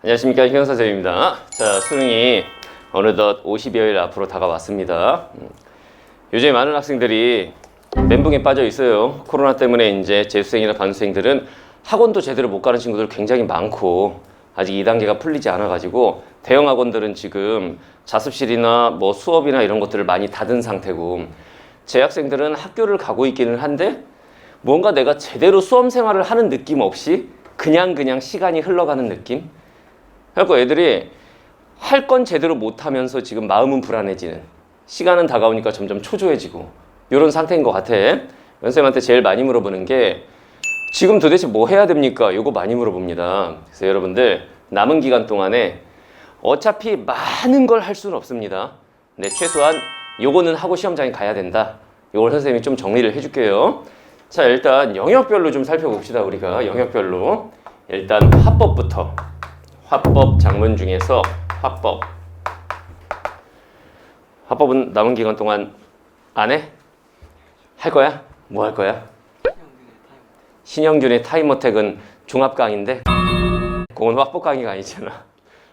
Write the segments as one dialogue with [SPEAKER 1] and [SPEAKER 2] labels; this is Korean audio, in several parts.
[SPEAKER 1] 안녕하십니까, 희경 선생님입니다. 자, 수능이 어느덧 50여일 앞으로 다가왔습니다. 요즘 많은 학생들이 멘붕에 빠져 있어요. 코로나 때문에 이제 재수생이나 반수생들은 학원도 제대로 못 가는 친구들 굉장히 많고, 아직 2단계가 풀리지 않아가지고 대형 학원들은 지금 자습실이나 뭐 수업이나 이런 것들을 많이 닫은 상태고, 재학생들은 학교를 가고 있기는 한데 뭔가 내가 제대로 수험 생활을 하는 느낌 없이 그냥 시간이 흘러가는 느낌? 그래서 애들이 할 건 제대로 못하면서 지금 마음은 불안해지는, 시간은 다가오니까 점점 초조해지고 이런 상태인 것 같아. 선생님한테 제일 많이 물어보는 게 지금 도대체 뭐 해야 됩니까? 이거 많이 물어봅니다. 그래서 여러분들 남은 기간 동안에 어차피 많은 걸 할 수는 없습니다. 근데 최소한 요거는 하고 시험장에 가야 된다. 이걸 선생님이 좀 정리를 해줄게요. 자, 일단 영역별로 좀 살펴봅시다. 우리가 영역별로 일단 화법부터. 화법 장문 중에서 화법은 남은 기간 동안 안 해? 할 거야? 뭐 할 거야? 신영균의 타임어택은 종합 강의인데 그건 화법 강의가 아니잖아.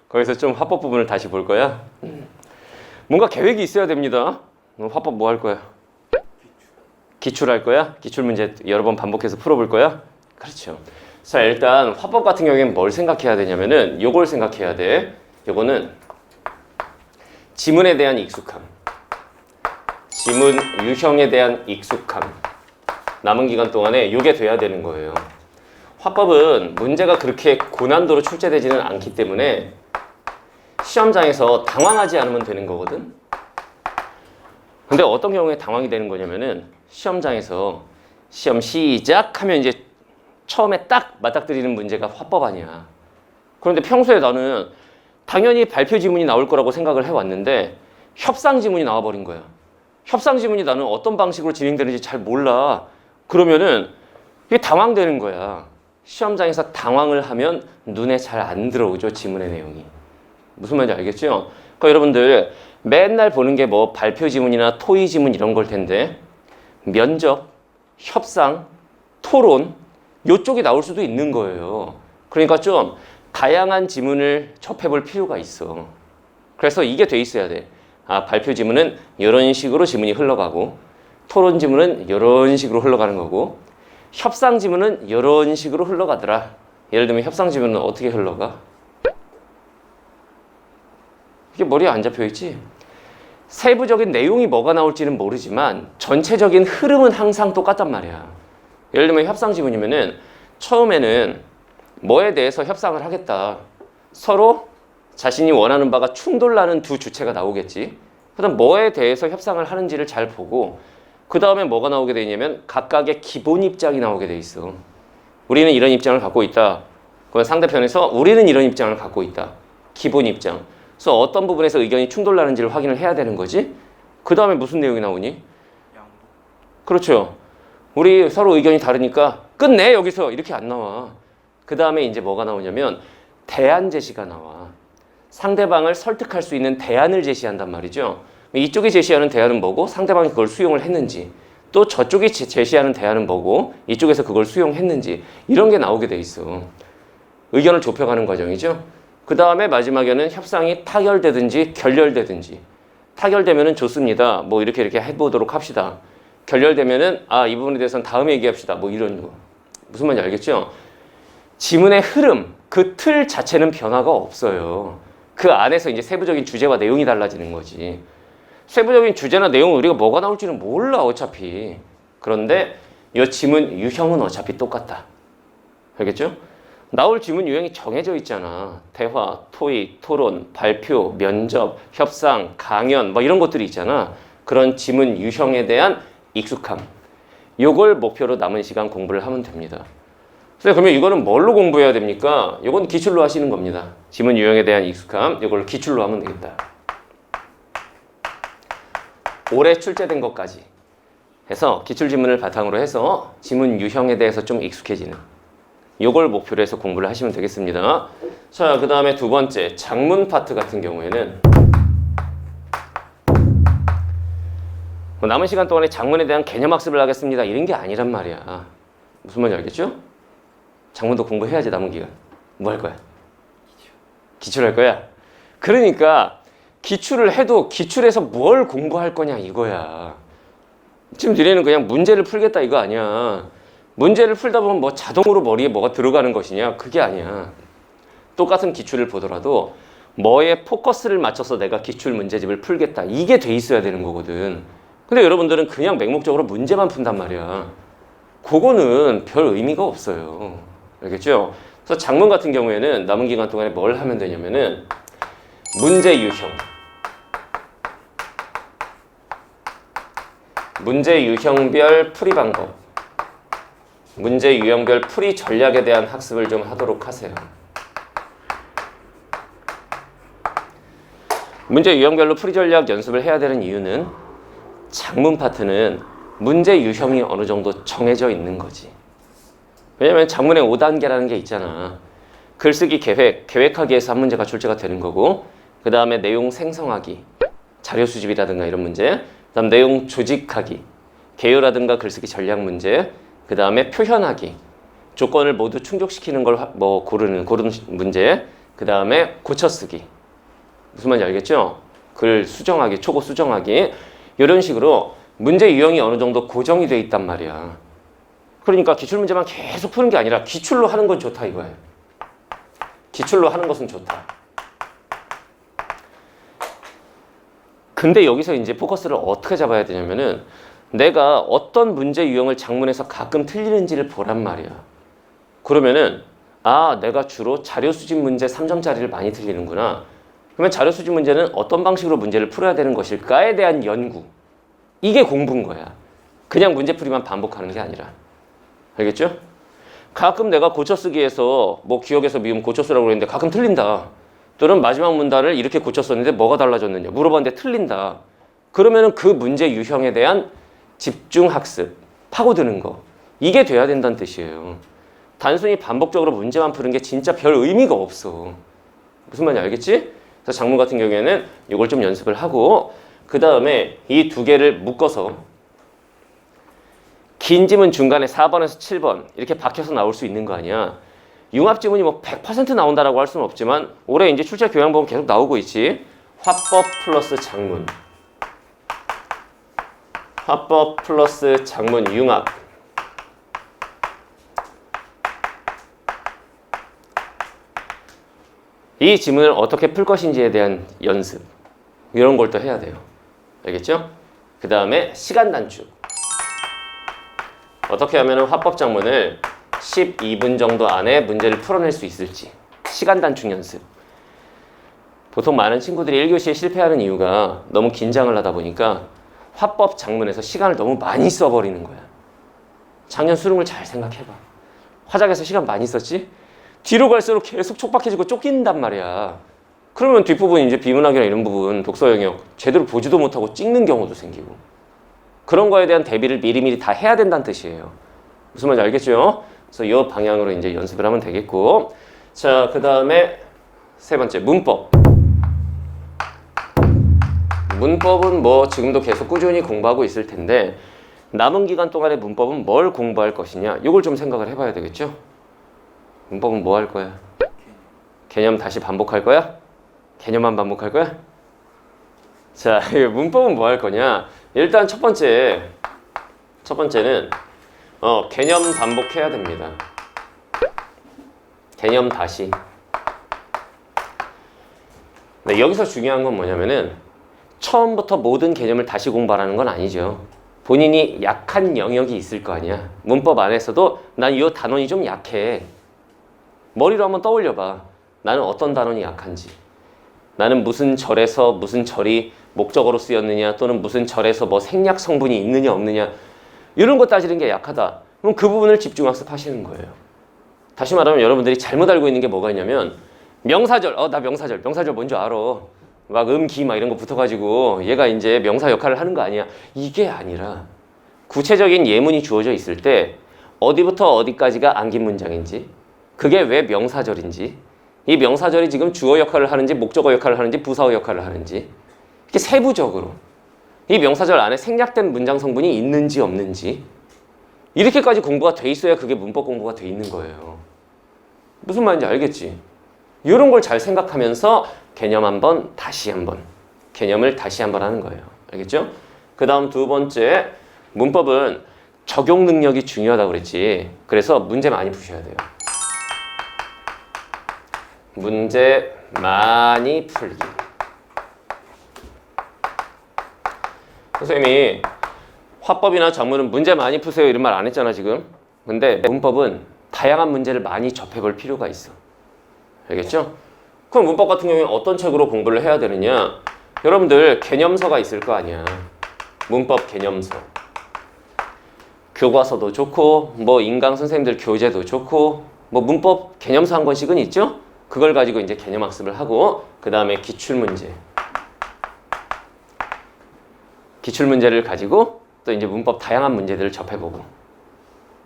[SPEAKER 1] 거기서 좀 화법 부분을 다시 볼 거야? 뭔가 계획이 있어야 됩니다. 너 화법 뭐 할 거야? 기출할 거야? 기출 문제 여러 번 반복해서 풀어볼 거야? 그렇죠. 자, 일단 화법 같은 경우에는 뭘 생각해야 되냐면은 요걸 생각해야 돼. 요거는 지문에 대한 익숙함, 지문 유형에 대한 익숙함. 남은 기간 동안에 요게 돼야 되는 거예요. 화법은 문제가 그렇게 고난도로 출제되지는 않기 때문에 시험장에서 당황하지 않으면 되는 거거든. 근데 어떤 경우에 당황이 되는 거냐면은 시험장에서 시험 시작하면 이제 처음에 딱 맞닥뜨리는 문제가 화법 아니야. 그런데 평소에 나는 당연히 발표 지문이 나올 거라고 생각을 해왔는데 협상 지문이 나와버린 거야. 협상 지문이 나는 어떤 방식으로 진행되는지 잘 몰라. 그러면은 이게 당황되는 거야. 시험장에서 당황을 하면 눈에 잘 안 들어오죠, 지문의 내용이. 무슨 말인지 알겠죠? 그러니까 여러분들 맨날 보는 게 뭐 발표 지문이나 토의 지문 이런 걸 텐데 면접, 협상, 토론 요쪽이 나올 수도 있는 거예요. 그러니까 좀 다양한 지문을 접해볼 필요가 있어. 그래서 이게 돼 있어야 돼. 아, 발표 지문은 이런 식으로 지문이 흘러가고 토론 지문은 이런 식으로 흘러가는 거고 협상 지문은 이런 식으로 흘러가더라. 예를 들면 협상 지문은 어떻게 흘러가? 이게 머리에 안 잡혀 있지? 세부적인 내용이 뭐가 나올지는 모르지만 전체적인 흐름은 항상 똑같단 말이야. 예를 들면 협상 지문이면은 처음에는 뭐에 대해서 협상을 하겠다. 서로 자신이 원하는 바가 충돌나는 두 주체가 나오겠지. 그다음 뭐에 대해서 협상을 하는지를 잘 보고 그 다음에 뭐가 나오게 되냐면 각각의 기본 입장이 나오게 돼 있어. 우리는 이런 입장을 갖고 있다. 그러면 상대편에서 우리는 이런 입장을 갖고 있다. 기본 입장. 그래서 어떤 부분에서 의견이 충돌나는지를 확인을 해야 되는 거지. 그 다음에 무슨 내용이 나오니? 그렇죠. 우리 서로 의견이 다르니까 끝내 여기서 이렇게 안 나와. 그 다음에 이제 뭐가 나오냐면 대안 제시가 나와. 상대방을 설득할 수 있는 대안을 제시한단 말이죠. 이쪽이 제시하는 대안은 뭐고 상대방이 그걸 수용을 했는지, 또 저쪽이 제시하는 대안은 뭐고 이쪽에서 그걸 수용했는지, 이런 게 나오게 돼 있어. 의견을 좁혀가는 과정이죠. 그 다음에 마지막에는 협상이 타결되든지 결렬되든지. 타결되면은 좋습니다. 뭐 이렇게 해보도록 합시다. 결렬되면은 이 부분에 대해서는 다음에 얘기합시다. 뭐 이런 거. 무슨 말인지 알겠죠? 지문의 흐름, 그 틀 자체는 변화가 없어요. 그 안에서 이제 세부적인 주제와 내용이 달라지는 거지. 세부적인 주제나 내용은 우리가 뭐가 나올지는 몰라, 어차피. 그런데 이 지문 유형은 어차피 똑같다. 알겠죠? 나올 지문 유형이 정해져 있잖아. 대화, 토의, 토론, 발표, 면접, 협상, 강연 뭐 이런 것들이 있잖아. 그런 지문 유형에 대한 익숙함. 요걸 목표로 남은 시간 공부를 하면 됩니다. 그러면 이거는 뭘로 공부해야 됩니까? 이건 기출로 하시는 겁니다. 지문 유형에 대한 익숙함, 이걸 기출로 하면 되겠다. 올해 출제된 것까지 해서 기출지문을 바탕으로 해서 지문 유형에 대해서 좀 익숙해지는, 이걸 목표로 해서 공부를 하시면 되겠습니다. 자, 그 다음에 두 번째, 장문 파트 같은 경우에는 남은 시간 동안에 장문에 대한 개념학습을 하겠습니다, 이런 게 아니란 말이야. 무슨 말인지 알겠죠? 장문도 공부해야지. 남은 기간 뭐 할 거야? 기출할 거야. 그러니까 기출을 해도 기출에서 뭘 공부할 거냐 이거야. 지금 너네는 그냥 문제를 풀겠다 이거 아니야. 문제를 풀다 보면 뭐 자동으로 머리에 뭐가 들어가는 것이냐? 그게 아니야. 똑같은 기출을 보더라도 뭐에 포커스를 맞춰서 내가 기출 문제집을 풀겠다. 이게 돼 있어야 되는 거거든. 근데 여러분들은 그냥 맹목적으로 문제만 푼단 말이야. 그거는 별 의미가 없어요. 알겠죠? 그래서 작문 같은 경우에는 남은 기간 동안에 뭘 하면 되냐면은 문제 유형. 문제 유형별 풀이 방법. 문제 유형별 풀이 전략에 대한 학습을 좀 하도록 하세요. 문제 유형별로 풀이 전략 연습을 해야 되는 이유는 작문 파트는 문제 유형이 어느 정도 정해져 있는 거지. 왜냐면 작문에 5단계라는 게 있잖아. 글쓰기 계획, 계획하기에서 한 문제가 출제가 되는 거고, 그 다음에 내용 생성하기, 자료 수집이라든가 이런 문제, 그 다음 내용 조직하기, 개요라든가 글쓰기 전략 문제, 그 다음에 표현하기, 조건을 모두 충족시키는 걸 고르는 문제, 그 다음에 고쳐쓰기. 무슨 말인지 알겠죠? 글 수정하기, 초고 수정하기, 이런 식으로 문제 유형이 어느 정도 고정이 돼 있단 말이야. 그러니까 기출문제만 계속 푸는 게 아니라 기출로 하는 건 좋다 이거예요. 기출로 하는 것은 좋다. 근데 여기서 이제 포커스를 어떻게 잡아야 되냐면은 내가 어떤 문제 유형을 작문에서 가끔 틀리는지를 보란 말이야. 그러면은 아, 내가 주로 자료 수집 문제 3점짜리를 많이 틀리는구나. 그러면 자료 수집 문제는 어떤 방식으로 문제를 풀어야 되는 것일까에 대한 연구. 이게 공부인 거야. 그냥 문제풀이만 반복하는 게 아니라. 알겠죠? 가끔 내가 고쳐쓰기에서 뭐 기억에서 미음 고쳐쓰라고 그랬는데 가끔 틀린다. 또는 마지막 문단을 이렇게 고쳤었는데 뭐가 달라졌느냐 물어봤는데 틀린다. 그러면은 그 문제 유형에 대한 집중 학습, 파고드는 거. 이게 돼야 된다는 뜻이에요. 단순히 반복적으로 문제만 푸는 게 진짜 별 의미가 없어. 무슨 말인지 알겠지? 그래서 작문 같은 경우에는 이걸 좀 연습을 하고 그 다음에 이 두 개를 묶어서 긴 지문 중간에 4번에서 7번 이렇게 박혀서 나올 수 있는 거 아니야. 융합 지문이 뭐 100% 나온다라고 할 수는 없지만 올해 이제 출제 교양법은 계속 나오고 있지. 화법 플러스 작문. 화법 플러스 작문 융합. 이 지문을 어떻게 풀 것인지에 대한 연습. 이런 걸 또 해야 돼요. 알겠죠? 그 다음에 시간 단축. 어떻게 하면 화법 작문을 12분 정도 안에 문제를 풀어낼 수 있을지. 시간 단축 연습. 보통 많은 친구들이 1교시에 실패하는 이유가 너무 긴장을 하다 보니까 화법 작문에서 시간을 너무 많이 써버리는 거야. 작년 수능을 잘 생각해봐. 화작에서 시간 많이 썼지? 뒤로 갈수록 계속 촉박해지고 쫓긴단 말이야. 그러면 뒷부분 이제 비문학이나 이런 부분 독서 영역 제대로 보지도 못하고 찍는 경우도 생기고 그런 거에 대한 대비를 미리미리 다 해야 된다는 뜻이에요. 무슨 말인지 알겠죠? 그래서 이 방향으로 이제 연습을 하면 되겠고 자, 그 다음에 세 번째 문법. 문법은 뭐 지금도 계속 꾸준히 공부하고 있을 텐데 남은 기간 동안의 문법은 뭘 공부할 것이냐 이걸 좀 생각을 해봐야 되겠죠? 문법은 뭐 할 거야? 개념 다시 반복할 거야? 개념만 반복할 거야? 자, 문법은 뭐 할 거냐? 일단 첫 번째는 개념 반복해야 됩니다. 개념 다시. 네, 여기서 중요한 건 뭐냐면은 처음부터 모든 개념을 다시 공부하라는 건 아니죠. 본인이 약한 영역이 있을 거 아니야. 문법 안에서도 난 이 단원이 좀 약해. 머리로 한번 떠올려봐. 나는 어떤 단원이 약한지. 나는 무슨 절에서 무슨 절이 목적어로 쓰였느냐 또는 무슨 절에서 뭐 생략 성분이 있느냐 없느냐 이런 거 따지는 게 약하다. 그럼 그 부분을 집중 학습하시는 거예요. 다시 말하면 여러분들이 잘못 알고 있는 게 뭐가 있냐면 명사절, 나 명사절 뭔지 알아. 막 기 막 이런 거 붙어가지고 얘가 이제 명사 역할을 하는 거 아니야. 이게 아니라 구체적인 예문이 주어져 있을 때 어디부터 어디까지가 안긴 문장인지 그게 왜 명사절인지 이 명사절이 지금 주어 역할을 하는지 목적어 역할을 하는지 부사어 역할을 하는지 이렇게 세부적으로 이 명사절 안에 생략된 문장 성분이 있는지 없는지 이렇게까지 공부가 돼 있어야 그게 문법 공부가 돼 있는 거예요. 무슨 말인지 알겠지? 이런 걸 잘 생각하면서 개념 한번 다시 한번 개념을 다시 한번 하는 거예요. 알겠죠? 그 다음 두 번째, 문법은 적용 능력이 중요하다고 그랬지. 그래서 문제 많이 푸셔야 돼요. 문제 많이 풀기. 선생님이 화법이나 작문은 문제 많이 푸세요 이런 말 안 했잖아 지금. 근데 문법은 다양한 문제를 많이 접해볼 필요가 있어. 알겠죠? 그럼 문법 같은 경우에 어떤 책으로 공부를 해야 되느냐? 여러분들 개념서가 있을 거 아니야. 문법 개념서. 교과서도 좋고 뭐 인강 선생님들 교재도 좋고 뭐 문법 개념서 한 권씩은 있죠? 그걸 가지고 이제 개념 학습을 하고 그 다음에 기출문제. 기출문제를 가지고 또 이제 문법 다양한 문제들을 접해보고.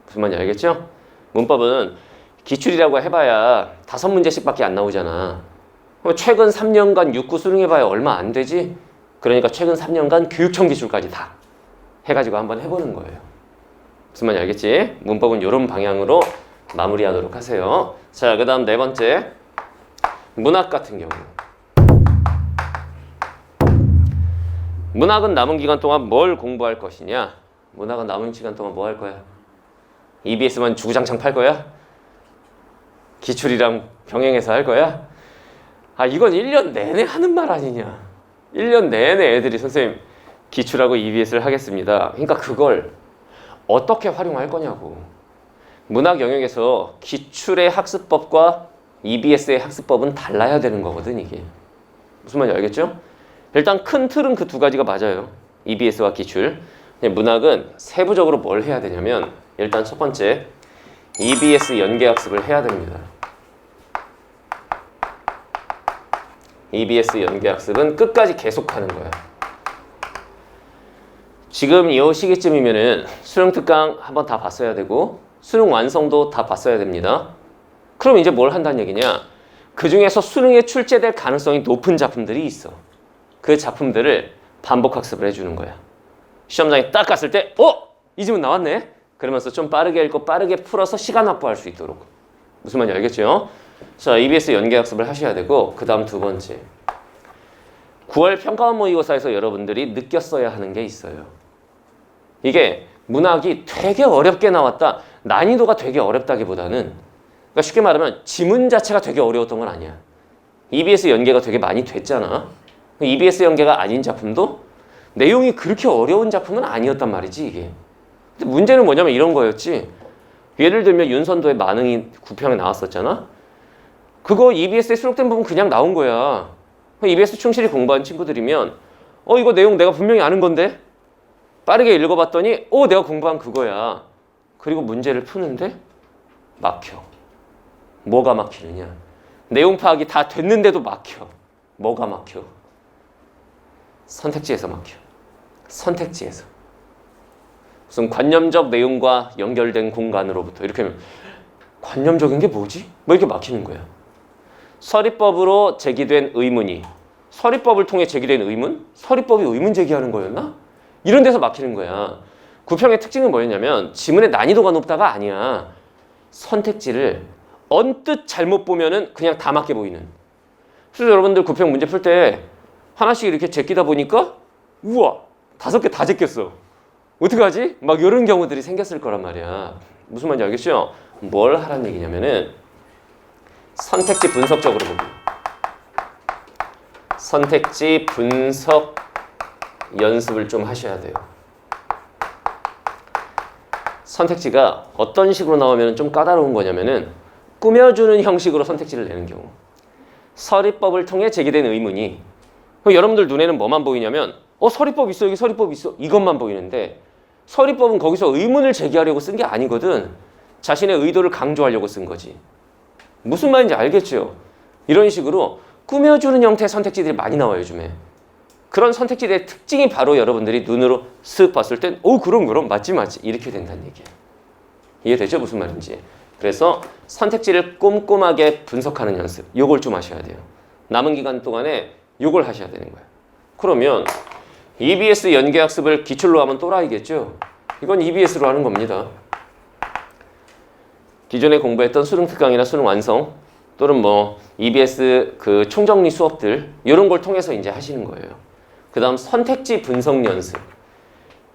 [SPEAKER 1] 무슨 말인지 알겠죠? 문법은 기출이라고 해봐야 5문제씩밖에 안 나오잖아. 최근 3년간 육구 수능해봐야 얼마 안 되지? 그러니까 최근 3년간 교육청 기출까지 다 해가지고 한번 해보는 거예요. 무슨 말인지 알겠지? 문법은 이런 방향으로 마무리하도록 하세요. 자, 그 다음 네 번째, 문학 같은 경우. 문학은 남은 기간 동안 뭘 공부할 것이냐? 문학은 남은 시간 동안 뭐 할 거야? EBS만 주구장창 팔 거야? 기출이랑 병행해서 할 거야? 아, 이건 1년 내내 하는 말 아니냐? 1년 내내 애들이 선생님 기출하고 EBS를 하겠습니다. 그러니까 그걸 어떻게 활용할 거냐고. 문학 영역에서 기출의 학습법과 EBS의 학습법은 달라야 되는 거거든 이게. 무슨 말인지 알겠죠? 일단 큰 틀은 그 두 가지가 맞아요. EBS와 기출. 문학은 세부적으로 뭘 해야 되냐면 일단 첫 번째, EBS 연계학습을 해야 됩니다. EBS 연계학습은 끝까지 계속하는 거야. 지금 이 시기쯤이면은 수능 특강 한번 다 봤어야 되고 수능 완성도 다 봤어야 됩니다. 그럼 이제 뭘 한다는 얘기냐? 그 중에서 수능에 출제될 가능성이 높은 작품들이 있어. 그 작품들을 반복 학습을 해주는 거야. 시험장에 딱 갔을 때 이 질문 나왔네? 그러면서 좀 빠르게 읽고 빠르게 풀어서 시간 확보할 수 있도록. 무슨 말인지 알겠죠? 자, EBS 연계학습을 하셔야 되고 그 다음 두 번째, 9월 평가원 모의고사에서 여러분들이 느꼈어야 하는 게 있어요. 이게 문학이 되게 어렵게 나왔다, 난이도가 되게 어렵다기보다는, 그러니까 쉽게 말하면 지문 자체가 되게 어려웠던 건 아니야. EBS 연계가 되게 많이 됐잖아. EBS 연계가 아닌 작품도 내용이 그렇게 어려운 작품은 아니었단 말이지 이게. 근데 문제는 뭐냐면 이런 거였지. 예를 들면 윤선도의 만응이 9평에 나왔었잖아. 그거 EBS에 수록된 부분 그냥 나온 거야. EBS 충실히 공부한 친구들이면 이거 내용 내가 분명히 아는 건데? 빠르게 읽어봤더니 내가 공부한 그거야. 그리고 문제를 푸는데 막혀. 뭐가 막히느냐? 내용 파악이 다 됐는데도 막혀. 뭐가 막혀? 선택지에서 막혀. 선택지에서. 무슨 관념적 내용과 연결된 공간으로부터 이렇게 하면 관념적인 게 뭐지? 뭐 이렇게 막히는 거야. 서리법으로 제기된 의문이 서리법을 통해 제기된 의문? 서리법이 의문 제기하는 거였나? 이런 데서 막히는 거야. 구평의 특징은 뭐였냐면 지문의 난이도가 높다가 아니야. 선택지를 언뜻 잘못 보면은 그냥 다 맞게 보이는. 그래서 여러분들 구평 문제 풀 때 하나씩 이렇게 제끼다 보니까 우와 5개 다 제꼈어. 어떡하지? 막 이런 경우들이 생겼을 거란 말이야. 무슨 말인지 알겠죠? 뭘 하라는 얘기냐면은 선택지 분석적으로 보기. 선택지 분석 연습을 좀 하셔야 돼요. 선택지가 어떤 식으로 나오면 좀 까다로운 거냐면은 꾸며주는 형식으로 선택지를 내는 경우. 서리법을 통해 제기된 의문이 여러분들 눈에는 뭐만 보이냐면 서리법 있어, 여기 서리법 있어, 이것만 보이는데 서리법은 거기서 의문을 제기하려고 쓴 게 아니거든. 자신의 의도를 강조하려고 쓴 거지. 무슨 말인지 알겠죠? 이런 식으로 꾸며주는 형태의 선택지들이 많이 나와요 요즘에. 그런 선택지들의 특징이 바로 여러분들이 눈으로 쓱 봤을 땐 그럼 맞지 이렇게 된다는 얘기예요. 이해되죠? 무슨 말인지. 그래서 선택지를 꼼꼼하게 분석하는 연습, 요걸 좀 하셔야 돼요. 남은 기간 동안에 요걸 하셔야 되는 거예요. 그러면 EBS 연계학습을 기출로 하면 또라이겠죠? 이건 EBS로 하는 겁니다. 기존에 공부했던 수능 특강이나 수능 완성, 또는 뭐 EBS 그 총정리 수업들 이런 걸 통해서 이제 하시는 거예요. 그 다음 선택지 분석 연습.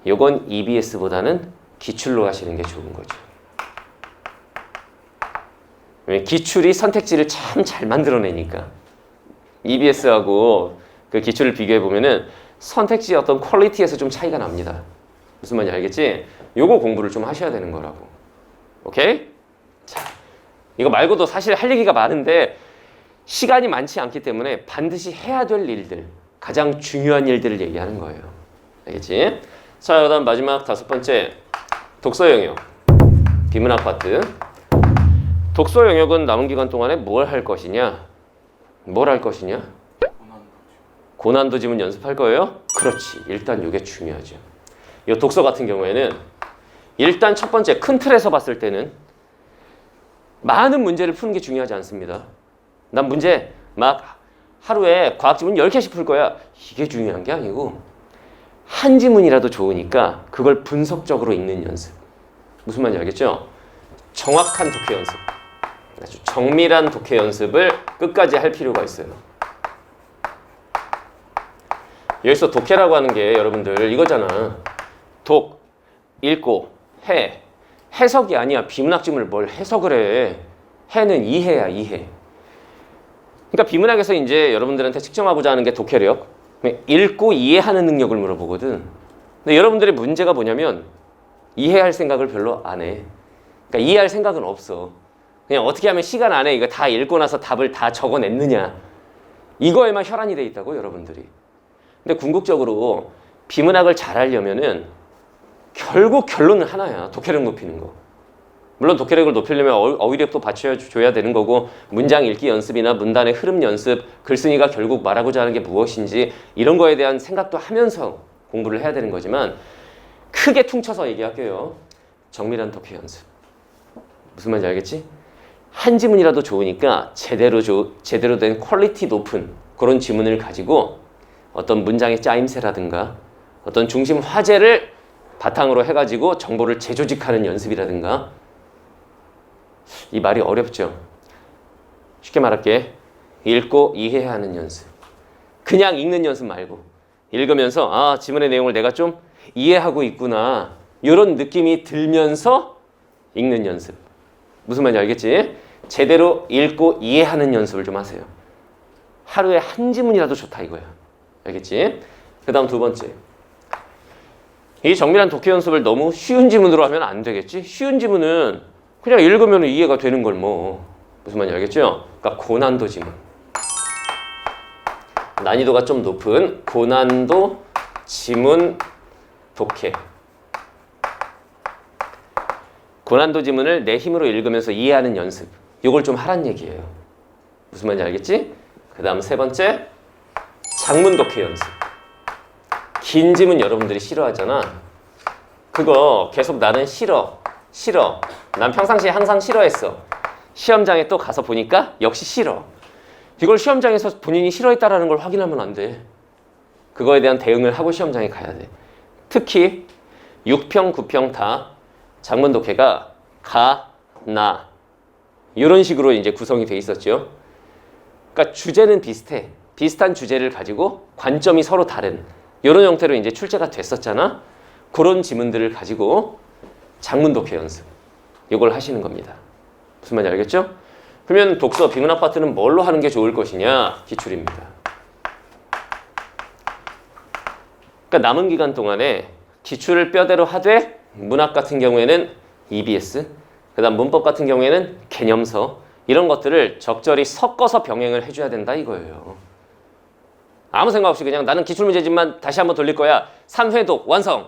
[SPEAKER 1] 요건 EBS보다는 기출로 하시는 게 좋은 거죠. 기출이 선택지를 참 잘 만들어내니까. EBS하고 그 기출을 비교해 보면은 선택지의 어떤 퀄리티에서 좀 차이가 납니다. 무슨 말인지 알겠지? 요거 공부를 좀 하셔야 되는 거라고. 오케이? 자, 이거 말고도 사실 할 얘기가 많은데 시간이 많지 않기 때문에 반드시 해야 될 일들, 가장 중요한 일들을 얘기하는 거예요. 알겠지? 자, 그 다음 마지막 5번째, 독서 영역. 비문학 파트. 독서 영역은 남은 기간 동안에 뭘 할 것이냐? 뭘 할 것이냐? 고난도 지문 연습할 거예요? 그렇지. 일단 이게 중요하죠. 이 독서 같은 경우에는 일단 첫 번째 큰 틀에서 봤을 때는 많은 문제를 푸는 게 중요하지 않습니다. 난 문제 막 하루에 과학 지문 10개씩 풀 거야. 이게 중요한 게 아니고 한 지문이라도 좋으니까 그걸 분석적으로 읽는 연습. 무슨 말인지 알겠죠? 정확한 독해 연습. 아주 정밀한 독해 연습을 끝까지 할 필요가 있어요. 여기서 독해라고 하는 게 여러분들 이거잖아. 독, 읽고, 해. 해석이 아니야. 비문학 지문을 뭘 해석을 해. 해는 이해야, 이해. 그러니까 비문학에서 이제 여러분들한테 측정하고자 하는 게 독해력. 읽고 이해하는 능력을 물어보거든. 근데 여러분들의 문제가 뭐냐면 이해할 생각을 별로 안 해. 그러니까 이해할 생각은 없어. 그냥 어떻게 하면 시간 안에 이거 다 읽고 나서 답을 다 적어냈느냐. 이거에만 혈안이 돼 있다고 여러분들이. 근데 궁극적으로 비문학을 잘하려면은 결국 결론은 하나야. 독해력 높이는 거. 물론 독해력을 높이려면 어휘력도 받쳐줘야 되는 거고 문장 읽기 연습이나 문단의 흐름 연습, 글쓴이가 결국 말하고자 하는 게 무엇인지 이런 거에 대한 생각도 하면서 공부를 해야 되는 거지만 크게 퉁쳐서 얘기할게요. 정밀한 독해 연습. 무슨 말인지 알겠지? 한 지문이라도 좋으니까 제대로 된 퀄리티 높은 그런 지문을 가지고 어떤 문장의 짜임새라든가 어떤 중심 화제를 바탕으로 해가지고 정보를 재조직하는 연습이라든가. 이 말이 어렵죠? 쉽게 말할게. 읽고 이해하는 연습. 그냥 읽는 연습 말고 읽으면서 아, 지문의 내용을 내가 좀 이해하고 있구나 이런 느낌이 들면서 읽는 연습. 무슨 말인지 알겠지? 제대로 읽고 이해하는 연습을 좀 하세요. 하루에 한 지문이라도 좋다 이거야. 알겠지? 그 다음 두 번째. 이 정밀한 독해 연습을 너무 쉬운 지문으로 하면 안 되겠지? 쉬운 지문은 그냥 읽으면 이해가 되는 걸 뭐. 무슨 말인지 알겠죠? 그러니까 고난도 지문. 난이도가 좀 높은 고난도 지문 독해. 고난도 지문을 내 힘으로 읽으면서 이해하는 연습. 이걸 좀 하란 얘기예요. 무슨 말인지 알겠지? 그 다음 세 번째. 장문 독해 연습. 긴 지문 여러분들이 싫어하잖아. 그거 계속 나는 싫어. 난 평상시에 항상 싫어했어. 시험장에 또 가서 보니까 역시 싫어. 이걸 시험장에서 본인이 싫어했다라는 걸 확인하면 안 돼. 그거에 대한 대응을 하고 시험장에 가야 돼. 특히 6평, 9평 다 장문 독해가 가, 나 이런 식으로 이제 구성이 돼 있었죠. 그러니까 주제는 비슷해. 비슷한 주제를 가지고 관점이 서로 다른 이런 형태로 이제 출제가 됐었잖아. 그런 지문들을 가지고 장문 독해 연습. 이걸 하시는 겁니다. 무슨 말인지 알겠죠? 그러면 독서 비문학 파트는 뭘로 하는 게 좋을 것이냐? 기출입니다. 그러니까 남은 기간 동안에 기출을 뼈대로 하되 문학 같은 경우에는 EBS, 그다음 문법 같은 경우에는 개념서 이런 것들을 적절히 섞어서 병행을 해줘야 된다 이거예요. 아무 생각 없이 그냥 나는 기출문제집만 다시 한번 돌릴 거야. 3회독 완성.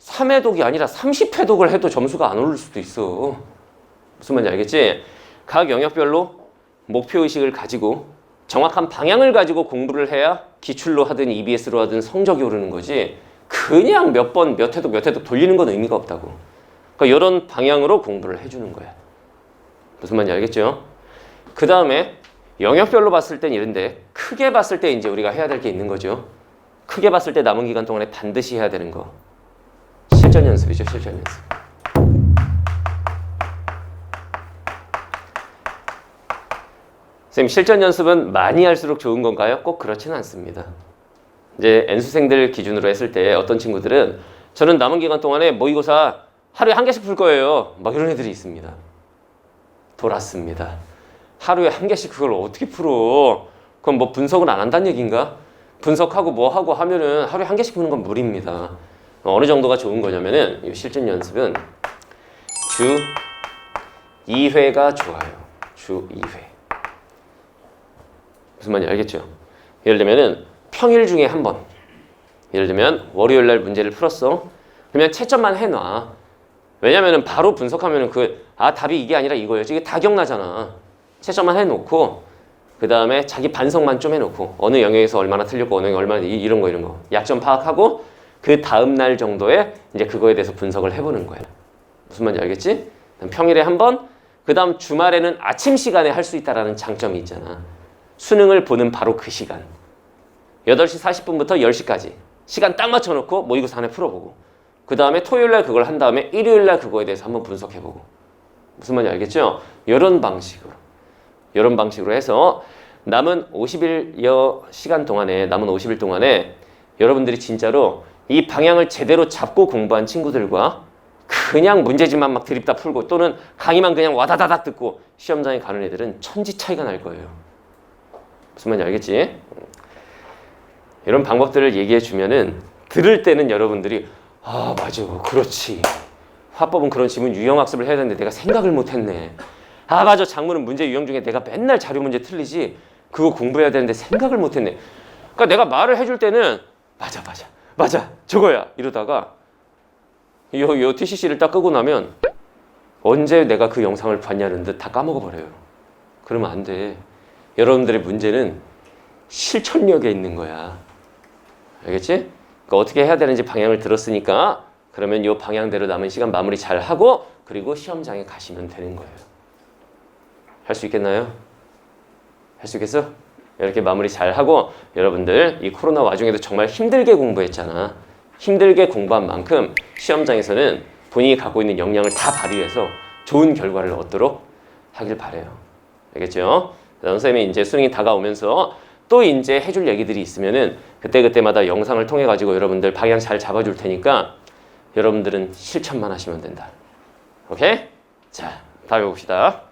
[SPEAKER 1] 3회독이 아니라 30회독을 해도 점수가 안 오를 수도 있어. 무슨 말인지 알겠지? 각 영역별로 목표의식을 가지고 정확한 방향을 가지고 공부를 해야 기출로 하든 EBS로 하든 성적이 오르는 거지 그냥 몇 번, 몇 회독 돌리는 건 의미가 없다고. 그러니까 이런 방향으로 공부를 해주는 거야. 무슨 말인지 알겠죠? 그 다음에 영역별로 봤을 땐 이런데 크게 봤을 때 이제 우리가 해야 될 게 있는 거죠. 크게 봤을 때 남은 기간 동안에 반드시 해야 되는 거. 실전 연습이죠. 실전 연습. 선생님 실전 연습은 많이 할수록 좋은 건가요? 꼭 그렇지는 않습니다. 이제 N수생들 기준으로 했을 때 어떤 친구들은 저는 남은 기간 동안에 모의고사 하루에 한 개씩 풀 거예요. 막 이런 애들이 있습니다. 돌았습니다. 하루에 한 개씩 그걸 어떻게 풀어? 그럼 뭐 분석을 안 한다는 얘기인가? 분석하고 뭐 하고 하면은 하루에 한 개씩 푸는 건 무리입니다. 어느 정도가 좋은 거냐면은 이 실전 연습은 주 2회가 좋아요. 주 2회. 무슨 말인지 알겠죠? 예를 들면은 평일 중에 한 번. 예를 들면 월요일 날 문제를 풀었어. 그러면 채점만 해놔. 왜냐면은 바로 분석하면은 답이 이게 아니라 이거였지. 이게 다 기억나잖아. 채점만 해놓고 그 다음에 자기 반성만 좀 해놓고 어느 영역에서 얼마나 틀렸고 어느 영역에 얼마나 이런 거 약점 파악하고 그 다음 날 정도에 이제 그거에 대해서 분석을 해보는 거야. 무슨 말인지 알겠지? 평일에 한 번, 그 다음 주말에는 아침 시간에 할 수 있다라는 장점이 있잖아. 수능을 보는 바로 그 시간. 8시 40분부터 10시까지 시간 딱 맞춰놓고 모의고사 안에 풀어보고 그 다음에 토요일날 그걸 한 다음에 일요일날 그거에 대해서 한번 분석해보고 무슨 말인지 알겠죠? 이런 방식으로 해서 남은 50일 시간 동안에 남은 50일 동안에 여러분들이 진짜로 이 방향을 제대로 잡고 공부한 친구들과 그냥 문제집만 막 드립다 풀고 또는 강의만 그냥 와다다닥 듣고 시험장에 가는 애들은 천지 차이가 날 거예요. 무슨 말인지 알겠지? 이런 방법들을 얘기해 주면은 들을 때는 여러분들이 아 맞아 그렇지 화법은 그런 지문 유형 학습을 해야 되는데 내가 생각을 못했네. 아 맞아 작문은 문제 유형 중에 내가 맨날 자료 문제 틀리지 그거 공부해야 되는데 생각을 못했네. 그러니까 내가 말을 해줄 때는 맞아 저거야 이러다가 요 TCC를 딱 끄고 나면 언제 내가 그 영상을 봤냐는 듯 다 까먹어 버려요. 그러면 안 돼. 여러분들의 문제는 실천력에 있는 거야. 알겠지? 그러니까 어떻게 해야 되는지 방향을 들었으니까 그러면 이 방향대로 남은 시간 마무리 잘 하고 그리고 시험장에 가시면 되는 거예요. 할 수 있겠나요? 할 수 있겠어? 이렇게 마무리 잘 하고 여러분들 이 코로나 와중에도 정말 힘들게 공부했잖아. 힘들게 공부한 만큼 시험장에서는 본인이 갖고 있는 역량을 다 발휘해서 좋은 결과를 얻도록 하길 바라요. 알겠죠? 선생님이 이제 수능이 다가오면서 또 이제 해줄 얘기들이 있으면은 그때마다 영상을 통해 가지고 여러분들 방향 잘 잡아줄 테니까 여러분들은 실천만 하시면 된다. 오케이? 자, 다음에 봅시다.